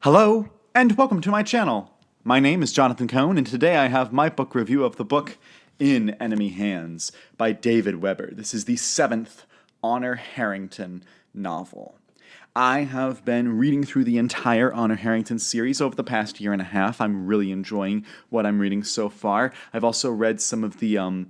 Hello, and welcome to my channel. My name is Jonathan Cohn, and today I have my book review of the book In Enemy Hands by David Weber. This is the seventh Honor Harrington novel. I have been reading through the entire Honor Harrington series over the past year and a half. I'm really enjoying what I'm reading so far. I've also read some of the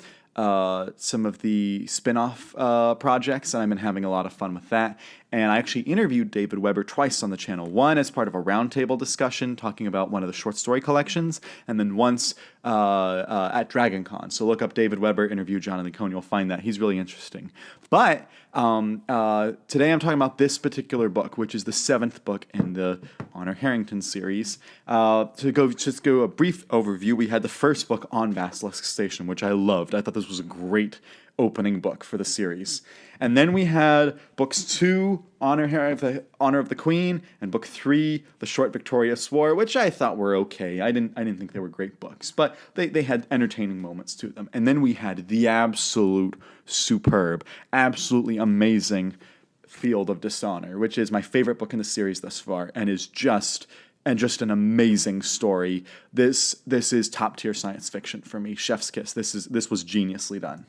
spin-off projects, and I've been having a lot of fun with that. And I actually interviewed David Weber twice on the channel. One as part of a roundtable discussion talking about one of the short story collections, and then once at DragonCon. So look up David Weber interview Jonathan Cohn. You'll find that he's really interesting. But today I'm talking about this particular book, which is the seventh book in the Honor Harrington series. To go a brief overview, we had the first book on Basilisk Station, which I loved. I thought this was a great opening book for the series. And then we had books 2, Honor of the Queen, and book 3, The Short Victorious War, which I thought were okay. I didn't think they were great books, but they had entertaining moments to them. And then we had the absolute superb, absolutely amazing Field of Dishonor, which is my favorite book in the series thus far, and is just an amazing story. This is top tier science fiction for me. Chef's kiss. This was geniusly done.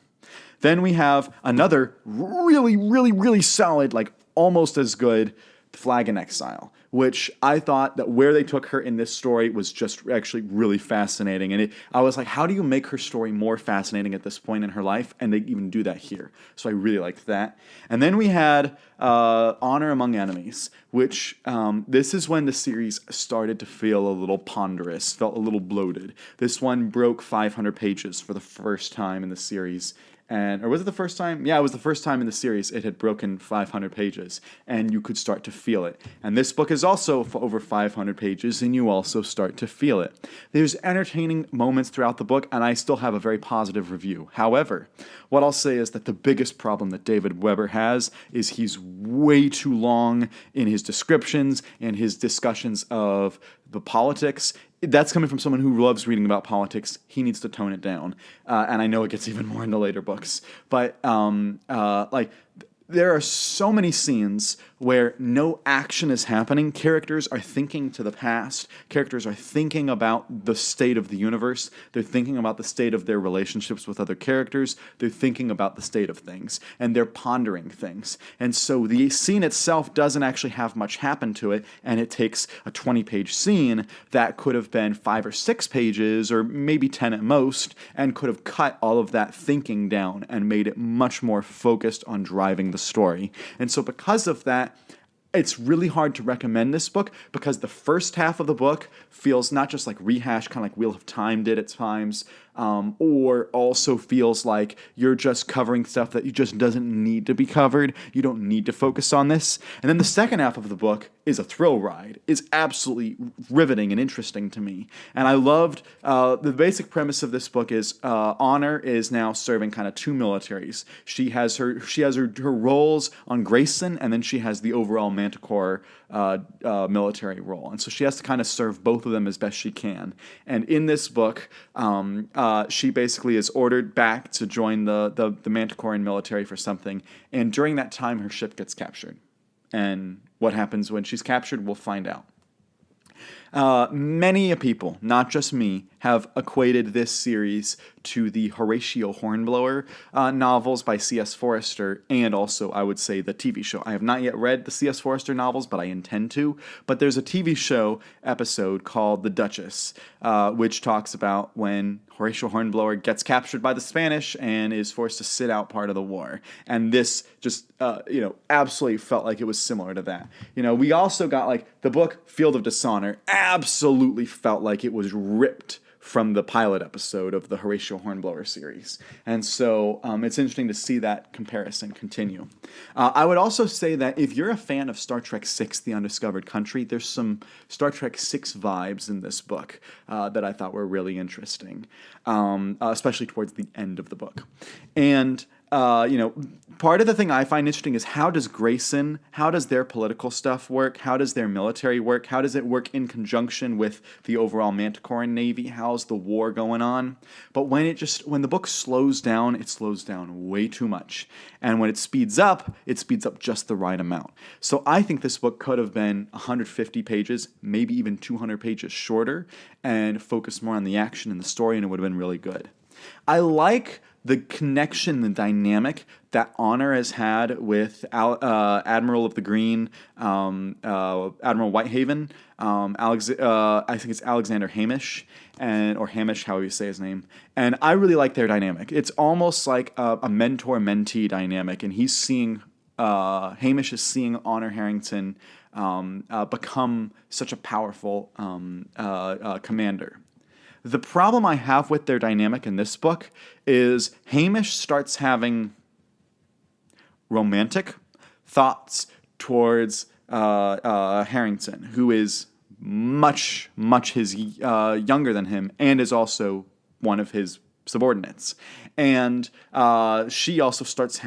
Then we have another really solid, like almost as good, Flag in Exile, which I thought that where they took her in this story was just actually really fascinating. And I was like, how do you make her story more fascinating at this point in her life? And they even do that here. So I really liked that. And then we had Honor Among Enemies, which this is when the series started to feel a little ponderous, felt a little bloated. This one broke 500 pages for the first time in the series. Or was it the first time? Yeah, it was the first time in the series it had broken 500 pages, and you could start to feel it. And this book is also over 500 pages, and you also start to feel it. There's entertaining moments throughout the book, and I still have a very positive review. However, what I'll say is that the biggest problem that David Weber has is he's way too long in his descriptions and his discussions of the politics. That's coming from someone who loves reading about politics. He needs to tone it down. And I know it gets even more in the later books. But there are so many scenes where no action is happening. Characters are thinking to the past. Characters are thinking about the state of the universe. They're thinking about the state of their relationships with other characters. They're thinking about the state of things. And they're pondering things. And so the scene itself doesn't actually have much happen to it. And it takes a 20-page scene that could have been 5 or 6 pages, or maybe 10 at most, and could have cut all of that thinking down and made it much more focused on driving the story. And so because of that, it's really hard to recommend this book because the first half of the book feels not just like rehash, kind of like Wheel of Time did at times, or also feels like you're just covering stuff that you just doesn't need to be covered. You don't need to focus on this. And then the second half of the book is a thrill ride. It's absolutely riveting and interesting to me. And I loved the basic premise of this book is Honor is now serving kind of 2 militaries. She has her roles on Grayson, and then she has the overall Manticore military role. And so she has to kind of serve both of them as best she can. And in this book, she basically is ordered back to join the Manticorean military for something. And during that time, her ship gets captured. And what happens when she's captured, we'll find out. Many people, not just me, have equated this series to the Horatio Hornblower novels by C.S. Forester, and also, I would say, the TV show. I have not yet read the C.S. Forester novels, but I intend to. But there's a TV show episode called The Duchess, which talks about when Horatio Hornblower gets captured by the Spanish and is forced to sit out part of the war. And this just, absolutely felt like it was similar to that. We also got, the book Field of Dishonor absolutely felt like it was ripped from the pilot episode of the Horatio Hornblower series. And so it's interesting to see that comparison continue. I would also say that if you're a fan of Star Trek VI, The Undiscovered Country, there's some Star Trek VI vibes in this book that I thought were really interesting, especially towards the end of the book. And part of the thing I find interesting is how does their political stuff work? How does their military work? How does it work in conjunction with the overall Manticoran Navy? How's the war going on? But when the book slows down, it slows down way too much. And when it speeds up just the right amount. So I think this book could have been 150 pages, maybe even 200 pages shorter, and focused more on the action and the story, and it would have been really good. I like the connection, the dynamic that Honor has had with Admiral of the Green, Admiral Whitehaven, I think it's Alexander Hamish, or Hamish, however you say his name. And I really like their dynamic. It's almost like a mentor-mentee dynamic, and Hamish is seeing Honor Harrington become such a powerful commander. The problem I have with their dynamic in this book is Hamish starts having romantic thoughts towards Harrington, who is much younger than him and is also one of his subordinates. And she also starts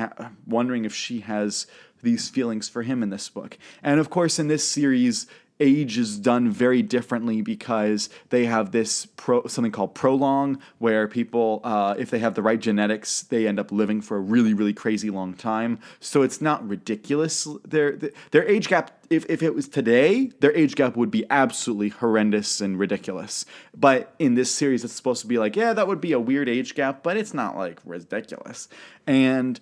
wondering if she has these feelings for him in this book. And of course, in this series, age is done very differently because they have this something called prolong, where people, if they have the right genetics, they end up living for a really, really crazy long time. So it's not ridiculous. Their age gap, if it was today, their age gap would be absolutely horrendous and ridiculous. But in this series, it's supposed to be like, yeah, that would be a weird age gap, but it's not like ridiculous. And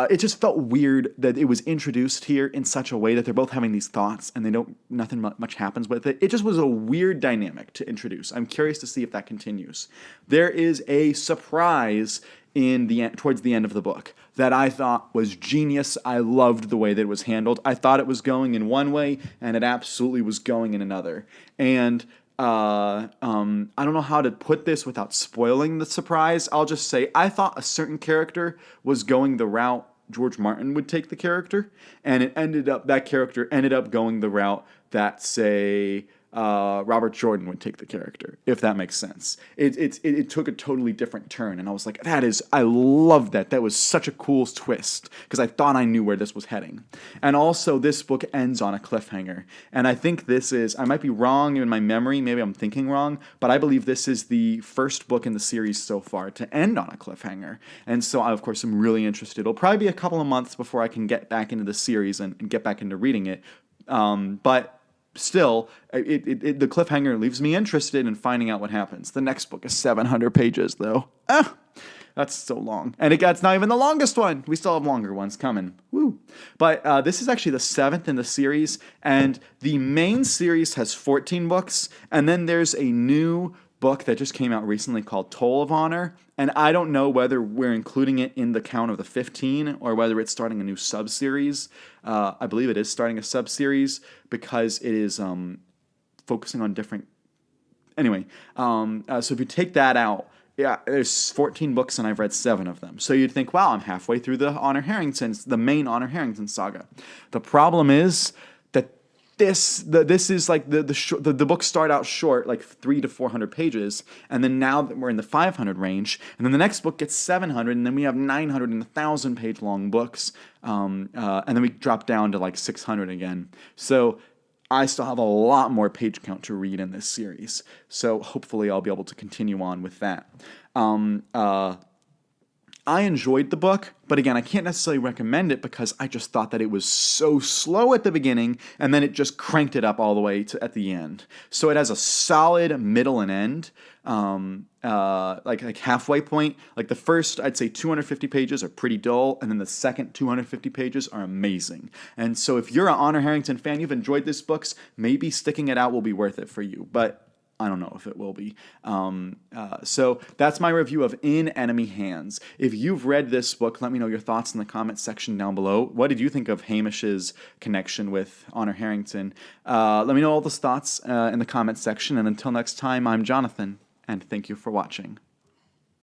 it just felt weird that it was introduced here in such a way that they're both having these thoughts and nothing much happens with it. It just was a weird dynamic to introduce. I'm curious to see if that continues. There is a surprise towards the end of the book that I thought was genius. I loved the way that it was handled. I thought it was going in one way, and it absolutely was going in another. And I don't know how to put this without spoiling the surprise. I'll just say I thought a certain character was going the route George Martin would take the character, and that character ended up going the route that, say, Robert Jordan would take the character, if that makes sense. It took a totally different turn, and I was like, I love that. That was such a cool twist, because I thought I knew where this was heading. And also, this book ends on a cliffhanger, and I think I might be wrong in my memory, maybe I'm thinking wrong, but I believe this is the first book in the series so far to end on a cliffhanger. And so I, of course, am really interested. It'll probably be a couple of months before I can get back into the series and get back into reading it, but still, the cliffhanger leaves me interested in finding out what happens. The next book is 700 pages, though. That's so long. And it's not even the longest one. We still have longer ones coming. Woo! But this is actually the 7th in the series, and the main series has 14 books, and then there's a new book that just came out recently called Toll of Honor, and I don't know whether we're including it in the count of the 15 or whether it's starting a new sub-series. I believe it is starting a sub-series because it is focusing on different... Anyway, so if you take that out, yeah, there's 14 books and I've read 7 of them. So you'd think, wow, I'm halfway through the main Honor Harrington saga. The problem is that this is like the books start out short, like 300 to 400 pages, and then now that we're in the 500 range, and then the next book gets 700, and then we have 900 and 1,000 page long books, and then we drop down to like 600 again. So I still have a lot more page count to read in this series, so hopefully I'll be able to continue on with that. I enjoyed the book, but again, I can't necessarily recommend it because I just thought that it was so slow at the beginning, and then it just cranked it up all the way to at the end. So it has a solid middle and end, like halfway point. Like the first, I'd say 250 pages are pretty dull, and then the second 250 pages are amazing. And so if you're an Honor Harrington fan, you've enjoyed this books, maybe sticking it out will be worth it for you. But I don't know if it will be. So that's my review of In Enemy Hands. If you've read this book, let me know your thoughts in the comments section down below. What did you think of Hamish's connection with Honor Harrington? Let me know all those thoughts in the comments section. And until next time, I'm Jonathan, and thank you for watching.